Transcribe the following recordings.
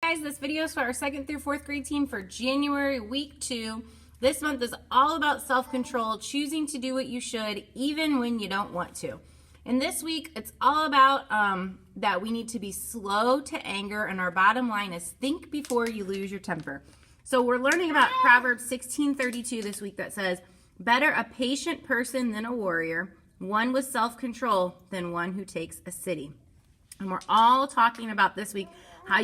guys, this video is for our 2nd through 4th grade team for January week 2. This month is all about self-control, choosing to do what you should even when you don't want to. And this week, it's all about that we need to be slow to anger, and our bottom line is think before you lose your temper. So we're learning about Proverbs 16:32 this week that says, better a patient person than a warrior, one with self-control than one who takes a city. And we're all talking about this week how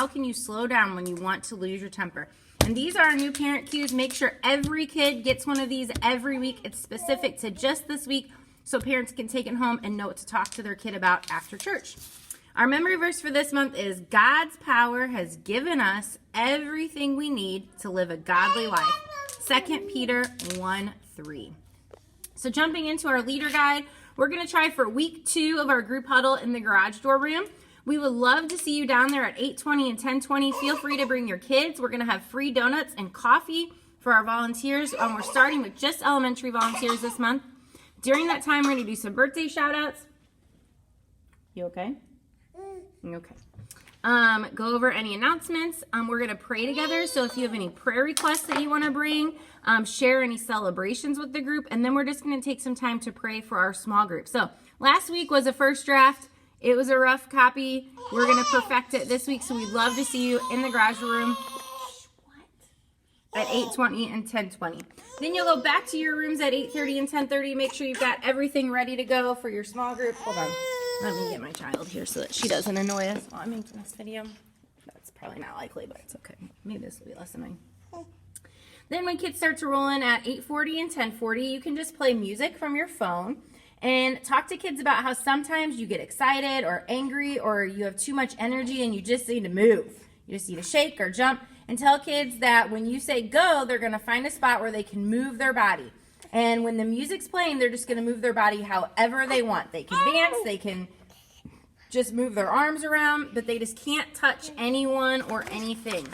can you slow down when you want to lose your temper. And these are our new parent cues. Make sure every kid gets one of these every week. It's specific to just this week so parents can take it home and know what to talk to their kid about after church. Our memory verse for this month is God's power has given us everything we need to live a godly life. 2 Peter 1:3. So jumping into our leader guide, we're going to try for week 2 of our group huddle in the garage door room. We would love to see you down there at 8:20 and 10:20. Feel free to bring your kids. We're going to have free donuts and coffee for our volunteers. We're starting with just elementary volunteers this month. During that time, we're going to do some birthday shout outs. You okay? Okay. Go over any announcements. We're going to pray together. So if you have any prayer requests that you want to bring, share any celebrations with the group, and then we're just going to take some time to pray for our small group. So last week was a first draft. It was a rough copy. We're going to perfect it this week, so we'd love to see you in the garage room at 8:20 and 10:20. Then you'll go back to your rooms at 8:30 and 10:30. Make sure you've got everything ready to go for your small group. Hold on. Let me get my child here so that she doesn't annoy us while I'm making this video. That's probably not likely, but it's okay. Maybe this will be less annoying. Then when kids start to roll in at 8:40 and 10:40, you can just play music from your phone and talk to kids about how sometimes you get excited or angry or you have too much energy and you just need to move. You just need to shake or jump, and tell kids that when you say go, they're going to find a spot where they can move their body. And when the music's playing, they're just going to move their body however they want. They can dance, they can just move their arms around, but they just can't touch anyone or anything.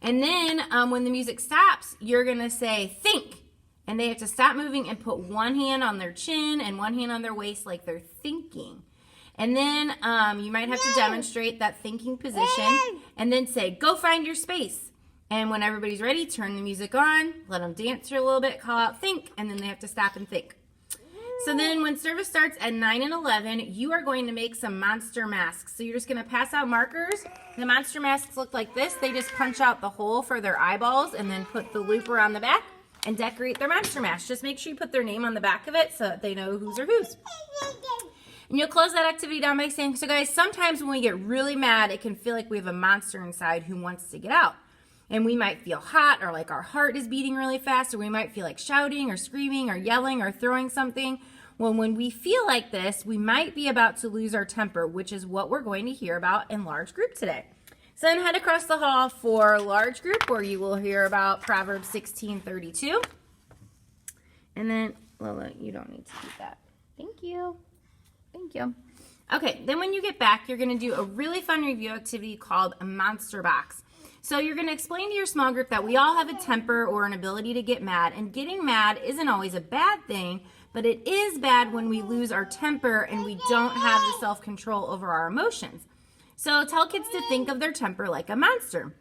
And then when the music stops, you're going to say think. And they have to stop moving and put one hand on their chin and one hand on their waist like they're thinking. And then you might have to demonstrate that thinking position and then say, go find your space. And when everybody's ready, turn the music on, let them dance for a little bit, call out think, and then they have to stop and think. So then when service starts at 9 and 11, you are going to make some monster masks. So you're just going to pass out markers. The monster masks look like this. They just punch out the hole for their eyeballs and then put the loop around the back and decorate their monster mask. Just make sure you put their name on the back of it so that they know whose are whose. And you'll close that activity down by saying, so guys, sometimes when we get really mad, it can feel like we have a monster inside who wants to get out. And we might feel hot or like our heart is beating really fast, or we might feel like shouting or screaming or yelling or throwing something. Well, when we feel like this, we might be about to lose our temper, which is what we're going to hear about in large group today. So then head across the hall for large group, where you will hear about Proverbs 16:32. And then, Lola, you don't need to do that. Thank you. Thank you. Okay, then when you get back, you're going to do a really fun review activity called a monster box. So you're going to explain to your small group that we all have a temper or an ability to get mad, and getting mad isn't always a bad thing, but it is bad when we lose our temper and we don't have the self-control over our emotions. So tell kids to think of their temper like a monster.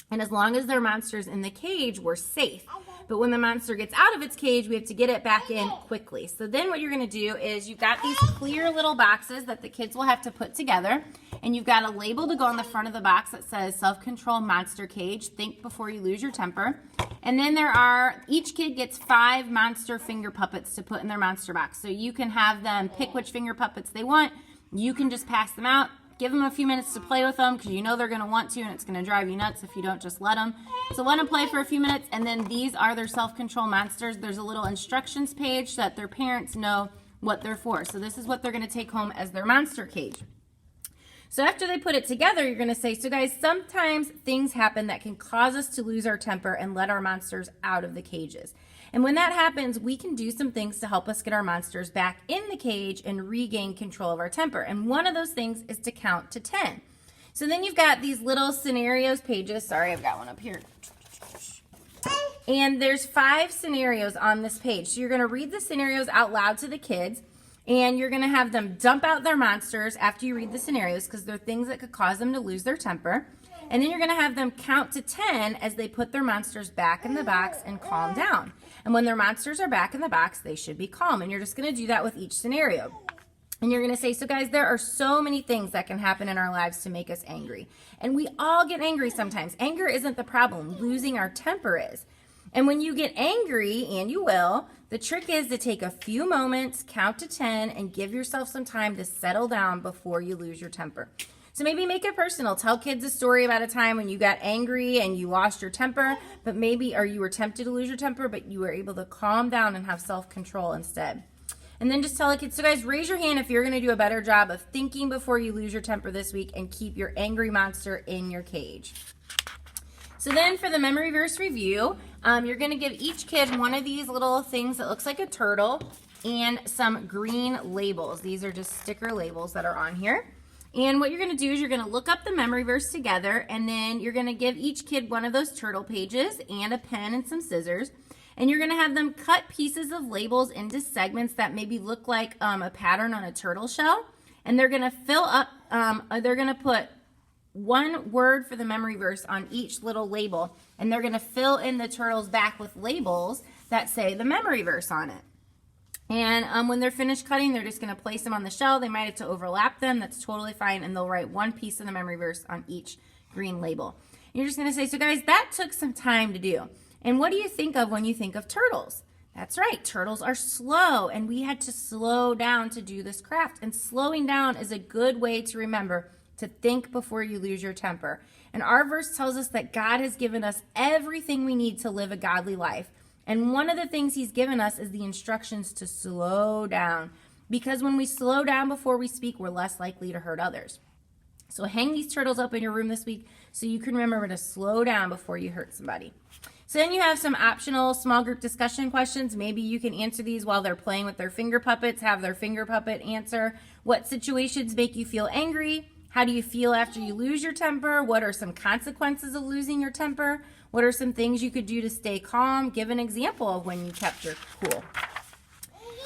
And as long as they're monsters in the cage, we're safe. But when the monster gets out of its cage, we have to get it back in quickly. So then what you're going to do is you've got these clear little boxes that the kids will have to put together. And you've got a label to go on the front of the box that says self-control monster cage. Think before you lose your temper. And then each kid gets 5 monster finger puppets to put in their monster box. So you can have them pick which finger puppets they want. You can just pass them out. Give them a few minutes to play with them because you know they're going to want to, and it's going to drive you nuts if you don't just let them. So let them play for a few minutes, and then these are their self-control monsters. There's a little instructions page so that their parents know what they're for. So this is what they're going to take home as their monster cage. So after they put it together, you're going to say, so guys, sometimes things happen that can cause us to lose our temper and let our monsters out of the cages. And when that happens, we can do some things to help us get our monsters back in the cage and regain control of our temper. And one of those things is to count to 10. So then you've got these little scenarios pages. Sorry, I've got one up here. And there's 5 scenarios on this page. So you're going to read the scenarios out loud to the kids. And you're going to have them dump out their monsters after you read the scenarios because they're things that could cause them to lose their temper. And then you're going to have them count to 10 as they put their monsters back in the box and calm down. And when their monsters are back in the box, they should be calm. And you're just going to do that with each scenario. And you're going to say, so guys, there are so many things that can happen in our lives to make us angry. And we all get angry sometimes. Anger isn't the problem. Losing our temper is. And when you get angry, and you will, the trick is to take a few moments, count to 10, and give yourself some time to settle down before you lose your temper. So maybe make it personal. Tell kids a story about a time when you got angry and you lost your temper, but maybe, or you were tempted to lose your temper, but you were able to calm down and have self-control instead. And then just tell the kids, so guys, raise your hand if you're going to do a better job of thinking before you lose your temper this week and keep your angry monster in your cage. So then for the memory verse review, you're going to give each kid one of these little things that looks like a turtle and some green labels. These are just sticker labels that are on here. And what you're going to do is you're going to look up the memory verse together, and then you're going to give each kid one of those turtle pages and a pen and some scissors. And you're going to have them cut pieces of labels into segments that maybe look like a pattern on a turtle shell. And they're going to fill up, they're going to put one word for the memory verse on each little label. And they're going to fill in the turtle's back with labels that say the memory verse on it. And when they're finished cutting, they're just going to place them on the shell. They might have to overlap them. That's totally fine. And they'll write one piece of the memory verse on each green label. And you're just going to say, so guys, that took some time to do. And what do you think of when you think of turtles? That's right. Turtles are slow. And we had to slow down to do this craft. And slowing down is a good way to remember to think before you lose your temper. And our verse tells us that God has given us everything we need to live a godly life. And one of the things he's given us is the instructions to slow down. Because when we slow down before we speak, we're less likely to hurt others. So hang these turtles up in your room this week so you can remember to slow down before you hurt somebody. So then you have some optional small group discussion questions. Maybe you can answer these while they're playing with their finger puppets. Have their finger puppet answer, what situations make you feel angry? How do you feel after you lose your temper? What are some consequences of losing your temper? What are some things you could do to stay calm? Give an example of when you kept your cool.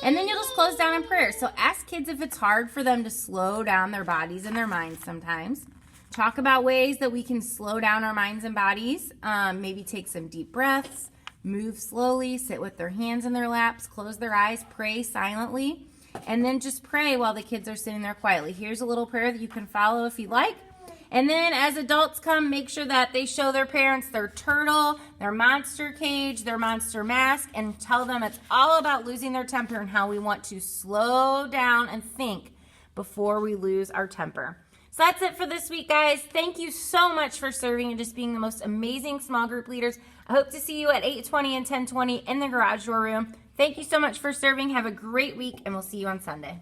And then you'll just close down in prayer. So ask kids if it's hard for them to slow down their bodies and their minds sometimes. Talk about ways that we can slow down our minds and bodies. Maybe take some deep breaths, move slowly, sit with their hands in their laps, close their eyes, pray silently, and then just pray while the kids are sitting there quietly. Here's a little prayer that you can follow if you'd like. And then as adults come, make sure that they show their parents their turtle, their monster cage, their monster mask, and tell them it's all about losing their temper and how we want to slow down and think before we lose our temper. So that's it for this week, guys. Thank you so much for serving and just being the most amazing small group leaders. I hope to see you at 8:20 and 10:20 in the garage door room. Thank you so much for serving. Have a great week, and we'll see you on Sunday.